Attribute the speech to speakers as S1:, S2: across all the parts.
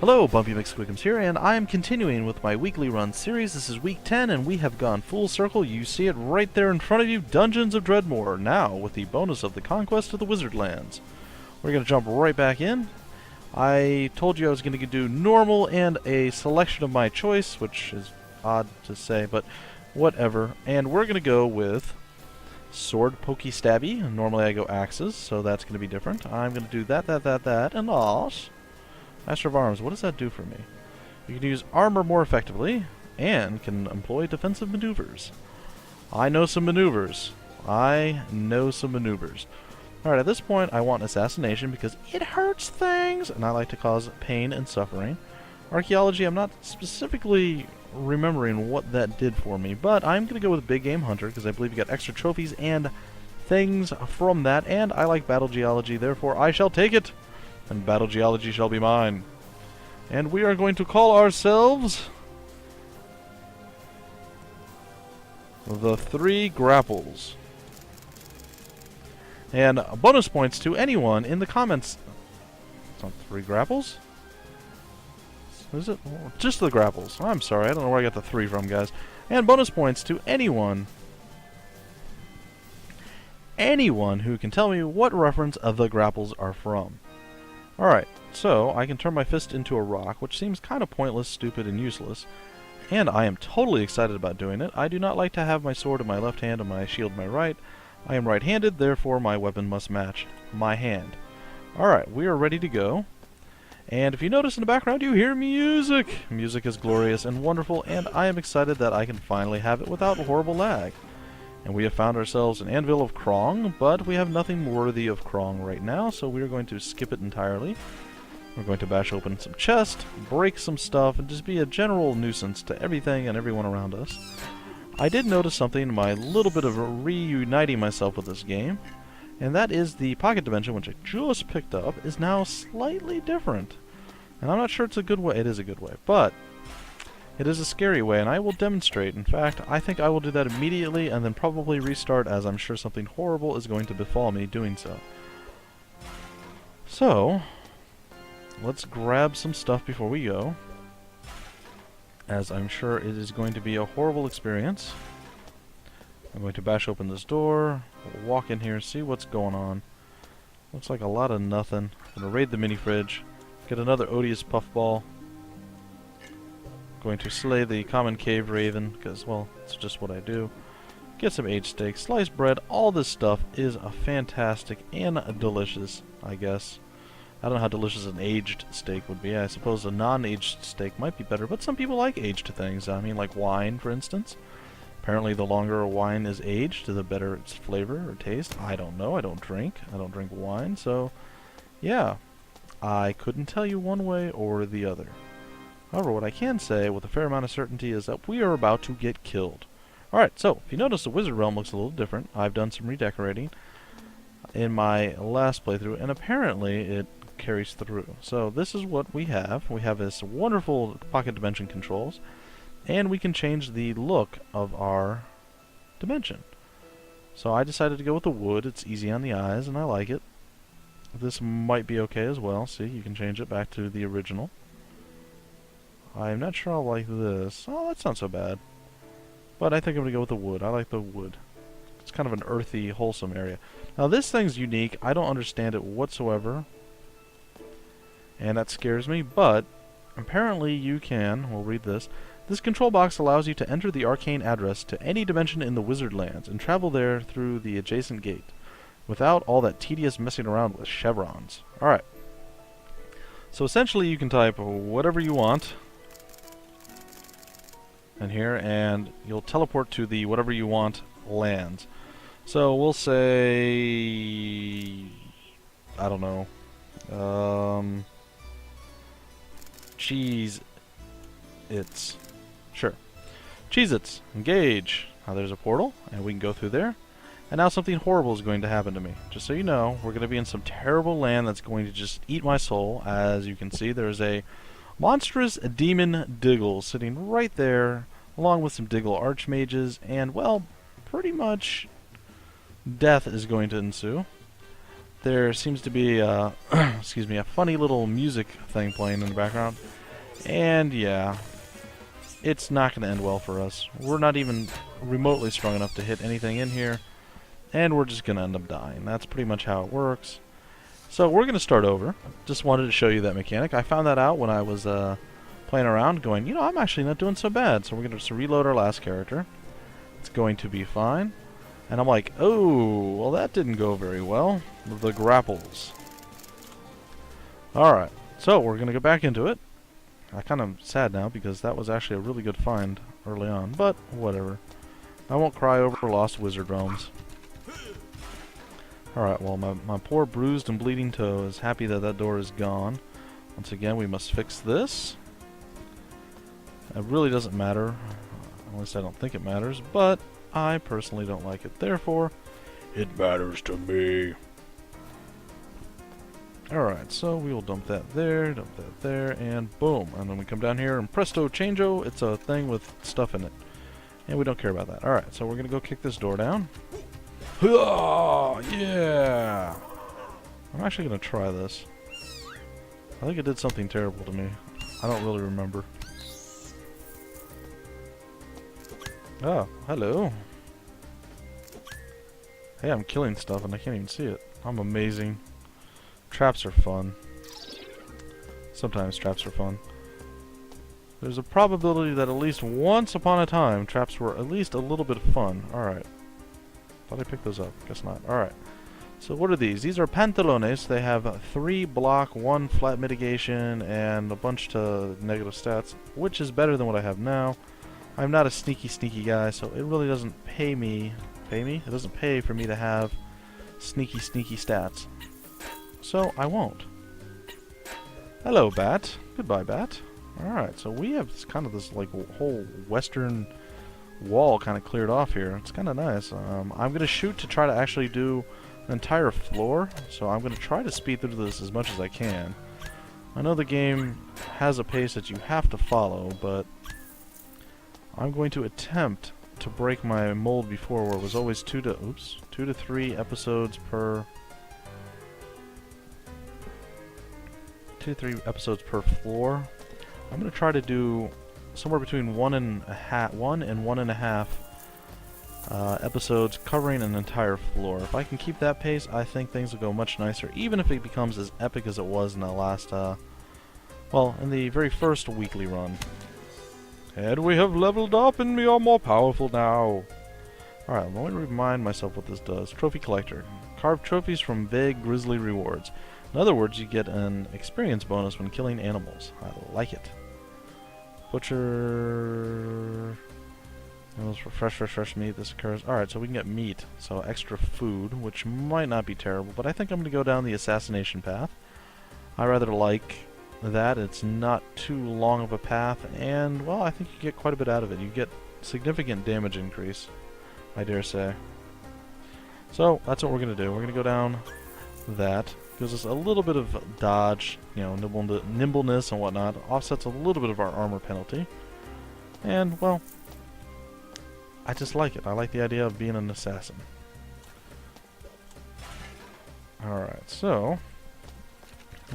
S1: Hello, Bumpy McSquigums here, and I am continuing with my weekly run series. This is week 10, and we have gone full circle. You see it right there in front of you, Dungeons of Dredmor, now with the bonus of the Conquest of the Wizard Lands. We're going to jump right back in. I told you I was going to do normal and a selection of my choice, which is odd to say, but whatever. And we're going to go with sword, pokey, stabby. Normally I go axes, so that's going to be different. I'm going to do that, and loss. Master of Arms, what does that do for me? You can use armor more effectively, and can employ defensive maneuvers. I know some maneuvers. Alright, at this point I want assassination because it hurts things, and I like to cause pain and suffering. Archaeology, I'm not specifically remembering what that did for me, but I'm going to go with Big Game Hunter because I believe you got extra trophies and things from that, and I like Battle Geology, therefore I shall take it! And Battle Geology shall be mine. And we are going to call ourselves the TheGrapples. And bonus points to anyone in the comments. It's not TheGrapples? Is it? Just TheGrapples. I'm sorry, I don't know where I got the 3 from, guys. And bonus points to anyone who can tell me what reference of TheGrapples are from. Alright, so I can turn my fist into a rock, which seems kind of pointless, stupid, and useless. And I am totally excited about doing it. I do not like to have my sword in my left hand and my shield in my right. I am right-handed, therefore my weapon must match my hand. Alright, we are ready to go. And if you notice in the background, you hear music! Music is glorious and wonderful, and I am excited that I can finally have it without horrible lag. And we have found ourselves an Anvil of Krong, but we have nothing worthy of Krong right now, so we are going to skip it entirely. We're going to bash open some chests, break some stuff, and just be a general nuisance to everything and everyone around us. I did notice something in my little bit of reuniting myself with this game, and that is the pocket dimension, which I just picked up, is now slightly different. And I'm not sure it's a good way. It is a good way, but it is a scary way, and I will demonstrate. In fact, I think I will do that immediately and then probably restart, as I'm sure something horrible is going to befall me doing so. So, let's grab some stuff before we go, as I'm sure it is going to be a horrible experience. I'm going to bash open this door, we'll walk in here, see what's going on. Looks like a lot of nothing. I'm going to raid the mini fridge, get another odious puffball. Going to slay the common cave raven, because, well, it's just what I do. Get some aged steak, sliced bread, all this stuff is fantastic and delicious, I guess. I don't know how delicious an aged steak would be. I suppose a non-aged steak might be better, but some people like aged things. I mean, like wine, for instance. Apparently the longer a wine is aged, the better its flavor or taste. I don't know, I don't drink wine, so yeah. I couldn't tell you one way or the other. However, what I can say with a fair amount of certainty is that we are about to get killed. Alright, so, if you notice, the Wizard Realm looks a little different. I've done some redecorating in my last playthrough, and apparently it carries through. So, this is what we have. We have this wonderful pocket dimension controls, and we can change the look of our dimension. So, I decided to go with the wood. It's easy on the eyes, and I like it. This might be okay as well. See, you can change it back to the original. I'm not sure I'll like this. Oh, that's not so bad. But I think I'm going to go with the wood. I like the wood. It's kind of an earthy, wholesome area. Now, this thing's unique. I don't understand it whatsoever. And that scares me. But, apparently you can. We'll read this. This control box allows you to enter the arcane address to any dimension in the Wizard Lands and travel there through the adjacent gate, without all that tedious messing around with chevrons. Alright. So, essentially you can type whatever you want in here, and you'll teleport to the whatever you want lands. So we'll say, I don't know, Cheez-Its. Sure. Cheez-Its. Engage. Now there's a portal, and we can go through there. And now something horrible is going to happen to me. Just so you know, we're going to be in some terrible land that's going to just eat my soul. As you can see, there's a monstrous demon Diggle sitting right there, along with some Diggle archmages, and, well, pretty much death is going to ensue. there seems to be excuse me, a funny little music thing playing in the background. And yeah, it's not going to end well for us. We're not even remotely strong enough to hit anything in here, and we're just going to end up dying. That's pretty much how it works. So we're going to start over. Just wanted to show you that mechanic. I found that out when I was playing around, going, you know, I'm actually not doing so bad. So we're going to just reload our last character. It's going to be fine. And I'm like, oh, well that didn't go very well. TheGrapples. Alright, so we're going to go back into it. I'm kind of sad now because that was actually a really good find early on, but whatever. I won't cry over lost wizard realms. Alright, well my poor bruised and bleeding toe is happy that that door is gone. Once again, we must fix this. It really doesn't matter. At least I don't think it matters, but I personally don't like it. Therefore, it matters to me. Alright, so we will dump that there, and boom. And then we come down here and presto changeo, it's a thing with stuff in it. And we don't care about that. Alright, so we're going to go kick this door down. Yeah! I'm actually going to try this. I think it did something terrible to me. I don't really remember. Oh, hello. Hey, I'm killing stuff and I can't even see it. I'm amazing. Traps are fun. Sometimes traps are fun. There's a probability that at least once upon a time, traps were at least a little bit of fun. Alright. Thought I picked those up. Guess not. Alright. So what are these? These are pantalones. They have 3 block, 1 flat mitigation, and a bunch to negative stats, which is better than what I have now. I'm not a sneaky guy, so it really doesn't pay me. Pay me? It doesn't pay for me to have sneaky stats. So I won't. Hello, Bat. Goodbye, Bat. Alright, so we have kind of this like whole western wall kind of cleared off here. It's kind of nice. I'm going to shoot to try to actually do an entire floor, so I'm going to try to speed through this as much as I can. I know the game has a pace that you have to follow, but I'm going to attempt to break my mold before, where it was always 2 to 3 episodes per 2 to 3 episodes per floor. I'm going to try to do somewhere between 1 and 1.5 episodes covering an entire floor. If I can keep that pace, I think things will go much nicer, even if it becomes as epic as it was in the last, well, in the very first weekly run. And we have leveled up and we are more powerful now. Alright, let me remind myself what this does. Trophy collector. Carve trophies from vague grisly rewards. In other words, you get an experience bonus when killing animals. I like it. Butcher... Animals for fresh meat. This occurs... Alright, so we can get meat. So extra food, which might not be terrible, but I think I'm going to go down the assassination path. I rather like that. It's not too long of a path, and, well, I think you get quite a bit out of it. You get significant damage increase, I dare say. So, that's what we're going to do. We're going to go down that. Gives us a little bit of dodge, you know, nimbleness and whatnot. Offsets a little bit of our armor penalty. And, well, I just like it. I like the idea of being an assassin. Alright, so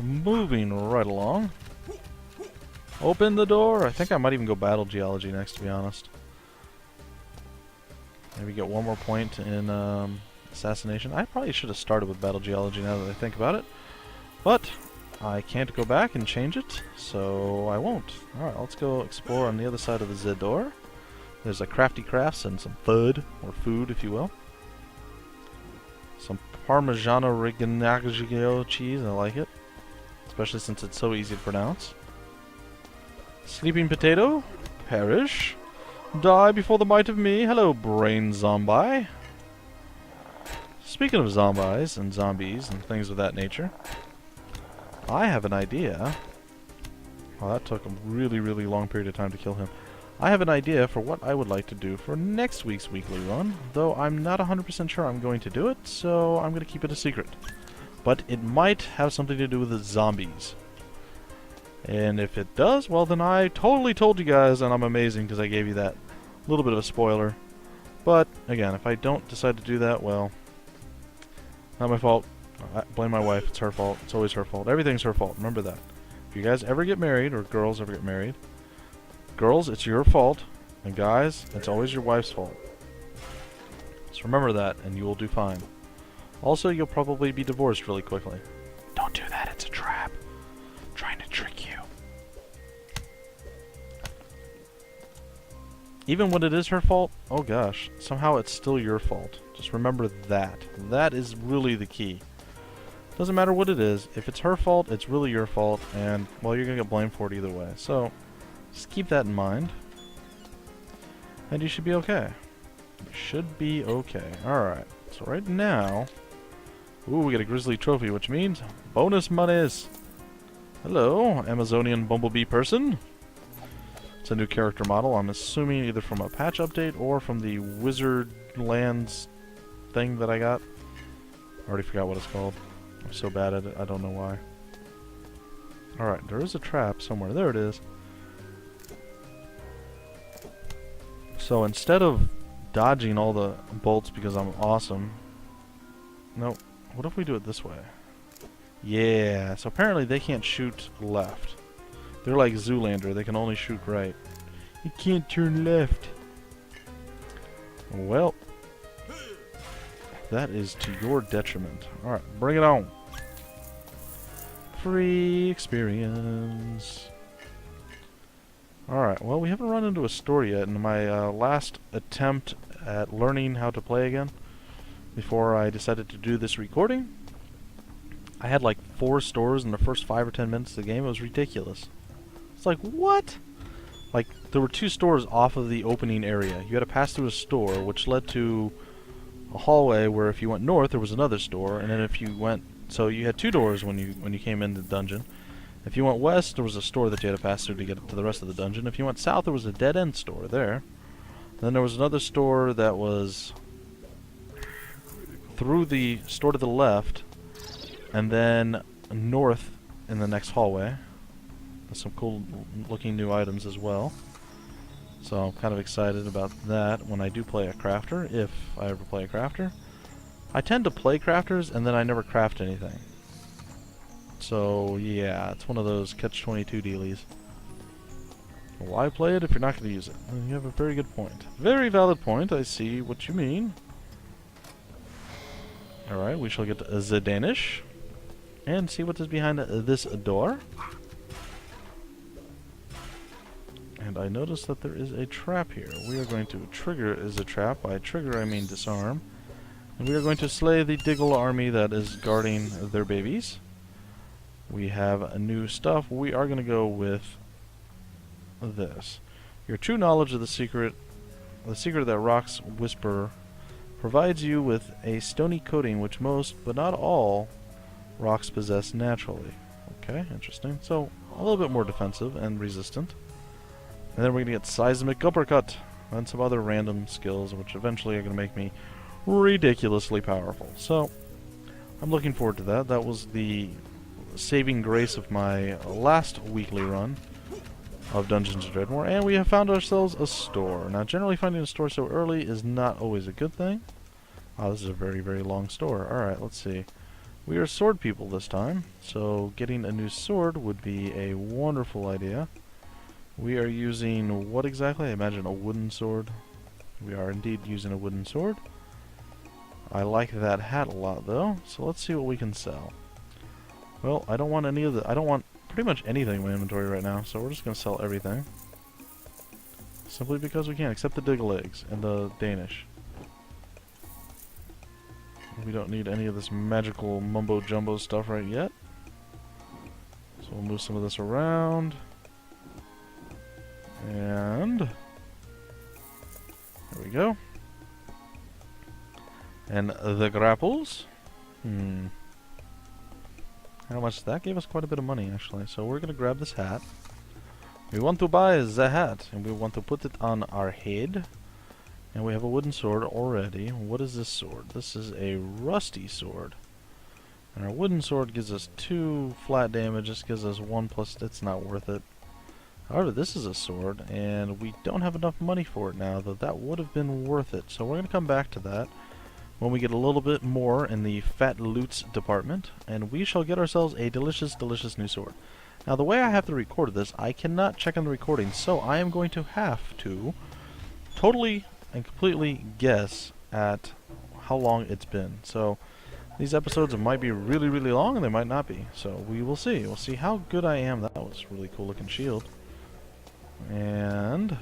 S1: moving right along. Open the door! I think I might even go battle geology next, to be honest. Maybe get one more point in assassination. I probably should have started with battle geology now that I think about it. But I can't go back and change it, so I won't. Alright, let's go explore on the other side of the Z door. There's a crafty crafts and some food, or food if you will. Some Parmigiano Reggiano cheese, I like it. Especially since it's so easy to pronounce. Sleeping potato, perish. Die before the might of me. Hello, brain zombie. Speaking of zombies and zombies and things of that nature, I have an idea. Well, that took a really long period of time to kill him. I have an idea for what I would like to do for next week's weekly run, though I'm not 100% sure I'm going to do it, so I'm going to keep it a secret. But it might have something to do with the zombies. And if it does, well then I totally told you guys, and I'm amazing because I gave you that little bit of a spoiler. But, again, if I don't decide to do that, well, not my fault. I blame my wife. It's her fault. It's always her fault. Everything's her fault. Remember that. If you guys ever get married, or girls ever get married, girls, it's your fault. And guys, it's always your wife's fault. So remember that, and you will do fine. Also, you'll probably be divorced really quickly. Don't do that. It's a trap. I'm trying to trick you. Even when it is her fault, oh gosh, somehow it's still your fault. Just remember that. That is really the key. Doesn't matter what it is. If it's her fault, it's really your fault, and, well, you're going to get blamed for it either way. So, just keep that in mind. And you should be okay. You should be okay. Alright, so right now... Ooh, we get a grizzly trophy, which means bonus monies! Hello, Amazonian bumblebee person. It's a new character model, I'm assuming either from a patch update or from the Wizard Lands thing that I got. I already forgot what it's called. I'm so bad at it, I don't know why. Alright, there is a trap somewhere. There it is. So instead of dodging all the bolts because I'm awesome... No, what if we do it this way? Yeah, so apparently they can't shoot left. They're like Zoolander, they can only shoot right. You can't turn left. Well, that is to your detriment. Alright, bring it on. Free experience. Alright, well, we haven't run into a store yet. In my last attempt at learning how to play again, before I decided to do this recording, I had like 4 stores in the first 5 or 10 minutes of the game. It was ridiculous. It's like, what? Like, there were 2 stores off of the opening area. You had to pass through a store, which led to a hallway where if you went north, there was another store, and then if you went... So you had 2 doors when you came into the dungeon. If you went west, there was a store that you had to pass through to get to the rest of the dungeon. If you went south, there was a dead-end store there. Then there was another store that was through the store to the left, and then north in the next hallway. There's some cool looking new items as well. So I'm kind of excited about that when I do play a crafter, if I ever play a crafter. I tend to play crafters and then I never craft anything. So yeah, it's one of those catch-22 dealies. Why play it if you're not going to use it? And you have a very good point. Very valid point, I see what you mean. Alright, we shall get the Danish. And see what is behind this door. And I notice that there is a trap here. We are going to trigger is a trap. By trigger I mean disarm. And we are going to slay the Diggle army that is guarding their babies. We have new stuff. We are going to go with this. Your true knowledge of the secret that rocks whisper, provides you with a stony coating which most, but not all, rocks possess naturally. Okay, interesting. So, a little bit more defensive and resistant. And then we're going to get Seismic Uppercut and some other random skills which eventually are going to make me ridiculously powerful. So, I'm looking forward to that. That was the saving grace of my last weekly run of Dungeons of Dredmor, and we have found ourselves a store. Now, generally finding a store so early is not always a good thing. Oh, this is a very, very long store. Alright, let's see. We are sword people this time, so getting a new sword would be a wonderful idea. We are using what exactly? I imagine a wooden sword. We are indeed using a wooden sword. I like that hat a lot, though, so let's see what we can sell. Well, I don't want any of the... I don't want pretty much anything in my inventory right now, so we're just going to sell everything. Simply because we can, except the Diggle eggs and the Danish. We don't need any of this magical mumbo-jumbo stuff right yet. So we'll move some of this around. And... there we go. And TheGrapples. How much? That gave us quite a bit of money, actually. So we're going to grab this hat. We want to buy the hat, and we want to put it on our head. And we have a wooden sword already. What is this sword? This is a rusty sword. And our wooden sword gives us 2 flat damage. This gives us 1 plus... it's not worth it. However, this is a sword, and we don't have enough money for it now, though that would have been worth it. So we're going to come back to that. when we get a little bit more in the fat loots department, and we shall get ourselves a delicious, delicious new sword. Now, the way I have to record this, I cannot check on the recording, so I am going to have to totally and completely guess at how long it's been. So, these episodes might be really, really long, and they might not be. So, we will see. We'll see how good I am. That was a really cool looking shield. And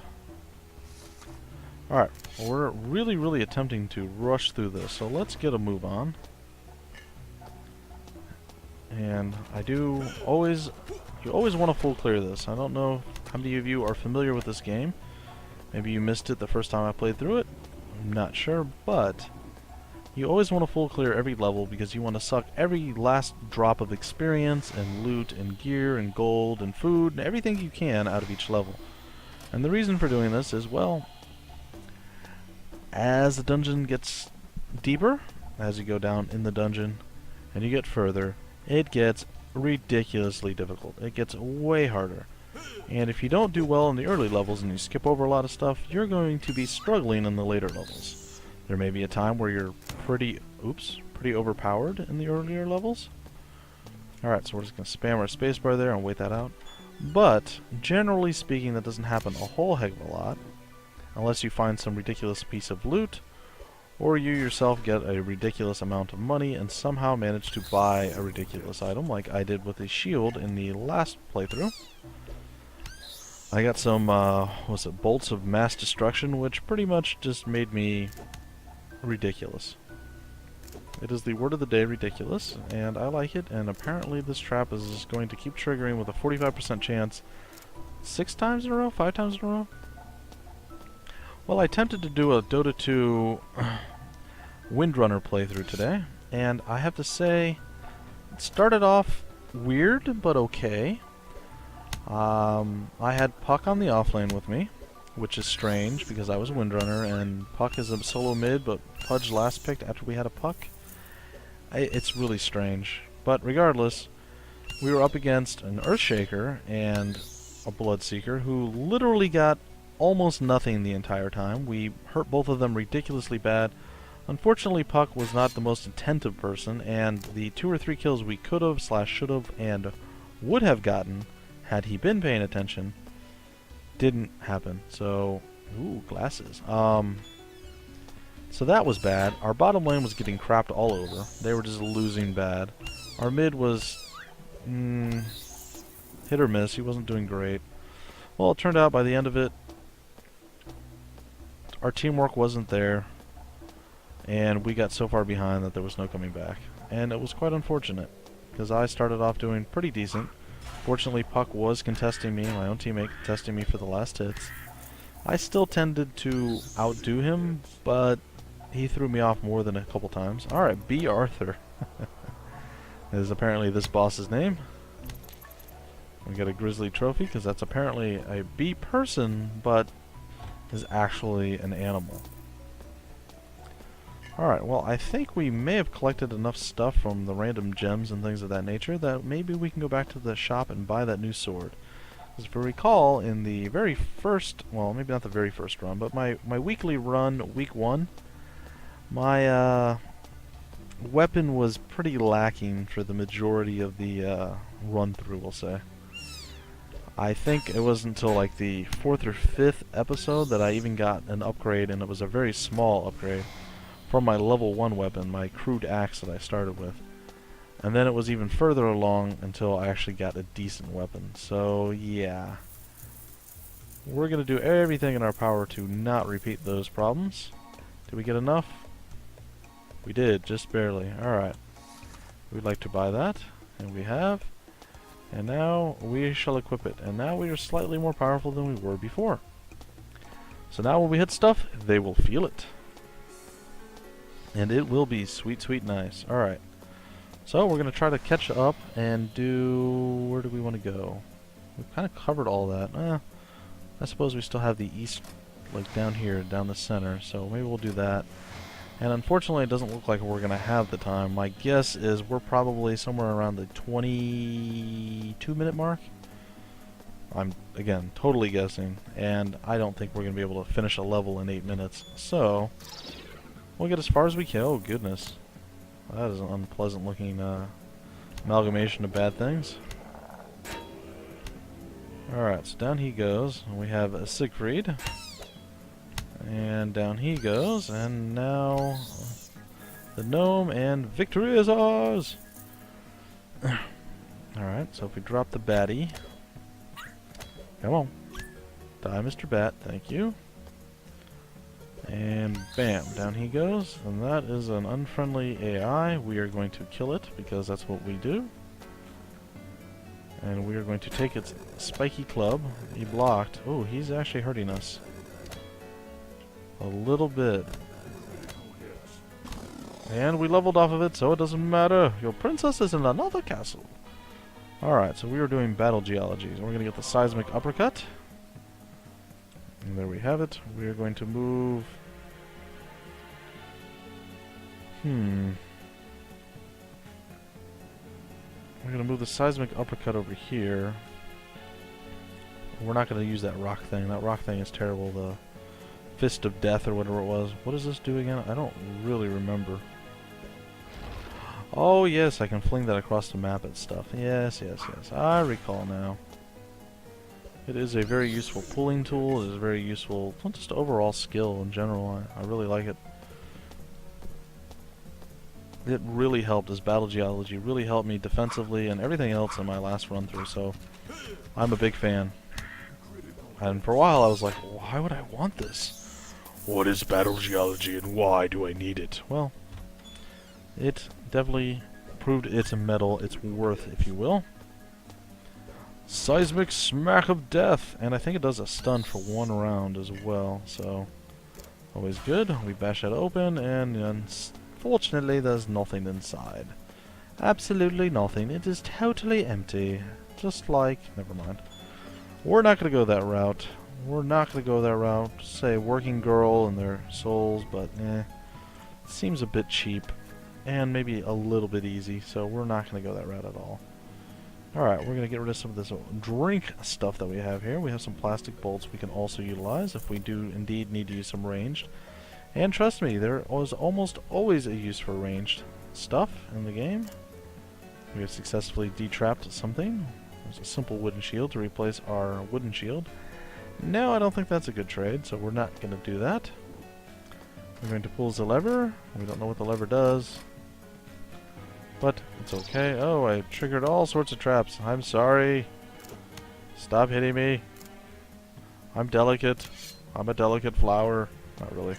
S1: alright, we're really, really attempting to rush through this, so let's get a move on. And you always want to full clear this. I don't know how many of you are familiar with this game. Maybe you missed it the first time I played through it. I'm not sure, but you always want to full clear every level because you want to suck every last drop of experience and loot and gear and gold and food and everything you can out of each level. And the reason for doing this is, well, as the dungeon gets deeper, as you go down in the dungeon and you get further, it gets ridiculously difficult. It gets way harder. And if you don't do well in the early levels and you skip over a lot of stuff, you're going to be struggling in the later levels. There may be a time where you're pretty overpowered in the earlier levels. Alright, so we're just going to spam our spacebar there and wait that out. But, generally speaking, that doesn't happen a whole heck of a lot. Unless you find some ridiculous piece of loot, or you yourself get a ridiculous amount of money and somehow manage to buy a ridiculous item, like I did with the shield in the last playthrough. I got some, bolts of mass destruction, which pretty much just made me ridiculous. It is the word of the day, ridiculous, and I like it, and apparently this trap is going to keep triggering with a 45% chance 6 times in a row? 5 times in a row? Well, I attempted to do a Dota 2 Windrunner playthrough today, and I have to say, it started off weird, but okay. I had Puck on the offlane with me, which is strange, because I was a Windrunner, and Puck is a solo mid, but Pudge last picked after we had a Puck. It's really strange. But regardless, we were up against an Earthshaker and a Bloodseeker, who literally got almost nothing the entire time. We hurt both of them ridiculously bad. Unfortunately, Puck was not the most attentive person, and the 2 or 3 kills we could have, should have, and would have gotten had he been paying attention didn't happen. So, ooh, glasses. So that was bad. Our bottom lane was getting crapped all over. They were just losing bad. Our mid was hit or miss. He wasn't doing great. Well, it turned out by the end of it, our teamwork wasn't there, and we got so far behind that there was no coming back. And it was quite unfortunate, because I started off doing pretty decent. Fortunately, Puck was contesting me, my own teammate contesting me for the last hits. I still tended to outdo him, but he threw me off more than a couple times. Alright, B. Arthur is apparently this boss's name. We got a grizzly trophy, because that's apparently a bee person, but is actually an animal. Alright, well, I think we may have collected enough stuff from the random gems and things of that nature that maybe we can go back to the shop and buy that new sword. As if I recall, in the very first, well, maybe not the very first run, but my weekly run, week 1, my weapon was pretty lacking for the majority of the run-through, we'll say. I think it wasn't until like the 4th or 5th episode that I even got an upgrade, and it was a very small upgrade from my level 1 weapon, my crude axe that I started with. And then it was even further along until I actually got a decent weapon. So, yeah. We're going to do everything in our power to not repeat those problems. Did we get enough? We did, just barely. Alright. We'd like to buy that, and we have. And now we shall equip it. And now we are slightly more powerful than we were before. So now when we hit stuff, they will feel it. And it will be sweet, sweet nice. Alright. So we're going to try to catch up and do... Where do we want to go? We've kind of covered all that. I suppose we still have the east, like down here, down the center. So maybe we'll do that. And unfortunately, it doesn't look like we're going to have the time. My guess is we're probably somewhere around the 22-minute mark. I'm, again, totally guessing. And I don't think we're going to be able to finish a level in 8 minutes. So, We'll get as far as we can. Oh, goodness. That is an unpleasant looking amalgamation of bad things. Alright, so down he goes. We have Siegfried. And down he goes. And now the gnome, and victory is ours! Alright, so if we drop the baddie. Come on. Die, Mr. Bat. Thank you. And bam, down he goes. And that is an unfriendly AI. We are going to kill it because that's what we do. And we are going to take its spiky club. He blocked. Oh, he's actually hurting us. A little bit. And we leveled off of it, so it doesn't matter. Your princess is in another castle. Alright, so we are doing battle geologies. We're going to get the seismic uppercut. And there we have it. We are going to move... We're going to move the seismic uppercut over here. We're not going to use that rock thing. That rock thing is terrible. The Fist of Death or whatever it was. What does this do again? I don't really remember. Oh yes, I can fling that across the map and stuff. Yes, yes, yes. I recall now. It is a very useful pulling tool. It is a very useful, not just overall skill in general. I really like it. It really helped, as battle geology really helped me defensively and everything else in my last run through, so I'm a big fan. And for a while I was like, why would I want this? What is battle geology and why do I need it? Well, it definitely proved its mettle, its worth, if you will. Seismic Smack of Death, and I think it does a stun for 1 round as well, so always good. We bash that open, and unfortunately there's nothing inside. Absolutely nothing. It is totally empty. Just like, never mind. We're not going to go that route. We're not going to go that route. Say Working Girl and their souls, but it seems a bit cheap. And maybe a little bit easy, so we're not going to go that route at all. Alright, we're going to get rid of some of this drink stuff that we have here. We have some plastic bolts we can also utilize if we do indeed need to use some ranged. And trust me, there was almost always a use for ranged stuff in the game. We have successfully detrapped something. There's a simple wooden shield to replace our wooden shield. No, I don't think that's a good trade, so we're not going to do that. We're going to pull the lever. We don't know what the lever does. But it's okay. Oh, I triggered all sorts of traps. I'm sorry. Stop hitting me. I'm delicate. I'm a delicate flower. Not really.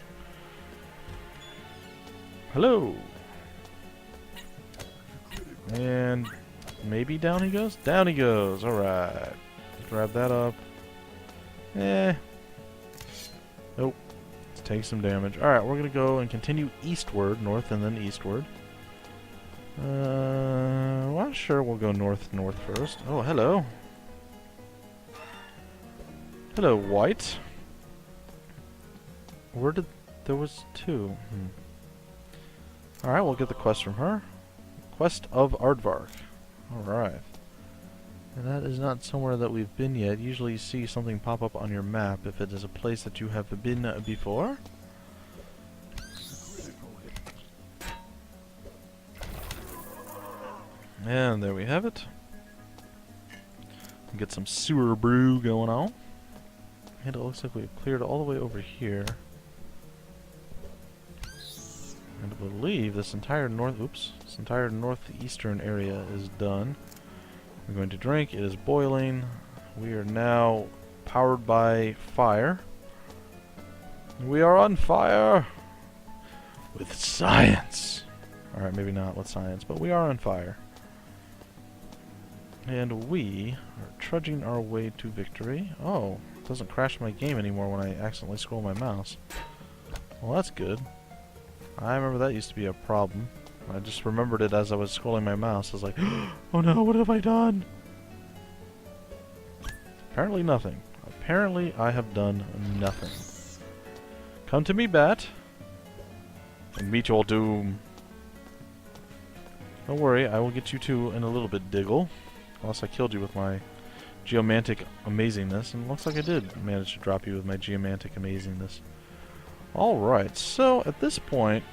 S1: Hello. And maybe down he goes? Down he goes. Alright. Grab that up. Nope. Let's take some damage. Alright, we're going to go and continue eastward. North and then eastward. Well, sure, we'll go north first. Oh, hello. Hello, White. Where did... There was 2. Alright, we'll get the quest from her. Quest of Aardvark. Alright. And that is not somewhere that we've been yet. Usually you see something pop up on your map if it is a place that you have been before. And there we have it. Get some sewer brew going on. And it looks like we've cleared all the way over here. And I believe this entire northeastern area is done. We're going to drink. It is boiling. We are now powered by fire. We are on fire with science. Alright, maybe not with science, but we are on fire. And we are trudging our way to victory. Oh, it doesn't crash my game anymore when I accidentally scroll my mouse. Well, that's good. I remember that used to be a problem. I just remembered it as I was scrolling my mouse. I was like, oh no, what have I done? Apparently nothing. Apparently I have done nothing. Come to me, Bat. And meet your doom. Don't worry, I will get you too in a little bit, Diggle. Unless I killed you with my geomantic amazingness. And it looks like I did manage to drop you with my geomantic amazingness. Alright, so at this point,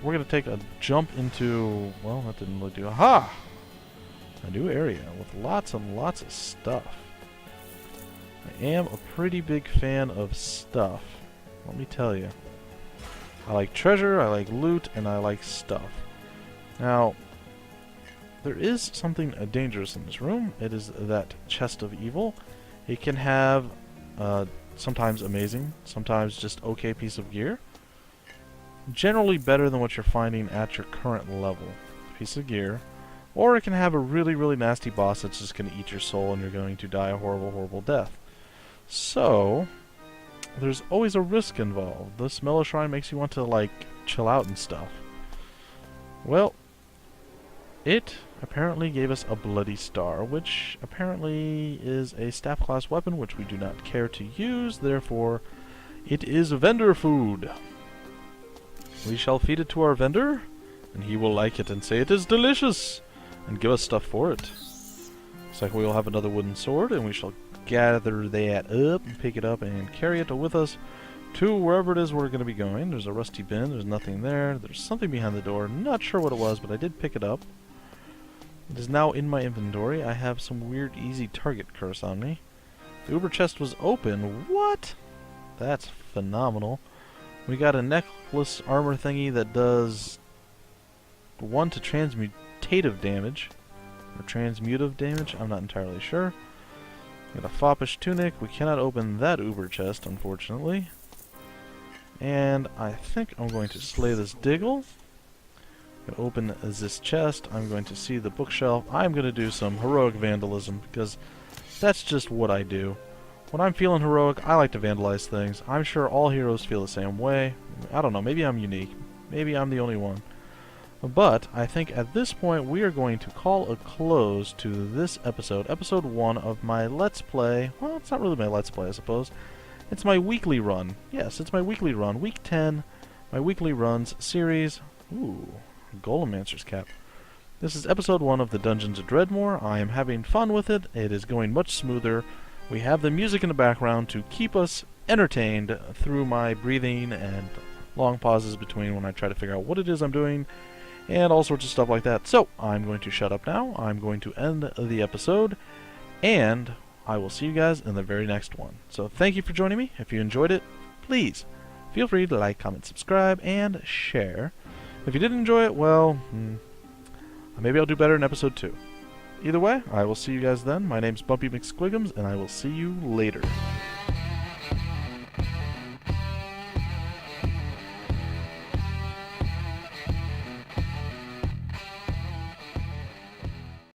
S1: we're going to take a jump into, well, that didn't really do, aha! A new area with lots and lots of stuff. I am a pretty big fan of stuff, let me tell you. I like treasure, I like loot, and I like stuff. Now, there is something dangerous in this room. It is that chest of evil. It can have sometimes amazing, sometimes just okay piece of gear. Generally better than what you're finding at your current level. Piece of gear. Or it can have a really, really nasty boss that's just going to eat your soul and you're going to die a horrible, horrible death. So, there's always a risk involved. This Mellow Shrine makes you want to, like, chill out and stuff. Well, it apparently gave us a Bloody Star, which apparently is a staff class weapon, which we do not care to use, therefore it is vendor food. We shall feed it to our vendor, and he will like it and say it is delicious, and give us stuff for it. Looks like we will have another wooden sword, and we shall gather that up and pick it up and carry it with us to wherever it is we're going to be going. There's a rusty bin, there's nothing there, there's something behind the door, not sure what it was, but I did pick it up. It is now in my inventory. I have some weird easy target curse on me. The Uber chest was open. What? That's phenomenal. We got a necklace armor thingy that does 1 to transmutative damage. Or transmutive damage, I'm not entirely sure. Got a foppish tunic. We cannot open that Uber chest, unfortunately. And I think I'm going to slay this Diggle. I'm going to open this chest. I'm going to see the bookshelf. I'm going to do some heroic vandalism because that's just what I do. When I'm feeling heroic, I like to vandalize things. I'm sure all heroes feel the same way. I don't know, maybe I'm unique. Maybe I'm the only one. But I think at this point we are going to call a close to this episode, episode 1 of my Let's Play. Well, it's not really my Let's Play, I suppose. It's my weekly run. Yes, it's my weekly run. Week 10, my weekly runs series. Ooh, Golemancer's cap. This is episode 1 of the Dungeons of Dredmor. I am having fun with it. It is going much smoother. We have the music in the background to keep us entertained through my breathing and long pauses between when I try to figure out what it is I'm doing and all sorts of stuff like that. So, I'm going to shut up now. I'm going to end the episode, and I will see you guys in the very next one. So, thank you for joining me. If you enjoyed it, please feel free to like, comment, subscribe, and share. If you didn't enjoy it, well, maybe I'll do better in episode 2. Either way, I will see you guys then. My name's Bumpy McSquigums, and I will see you later.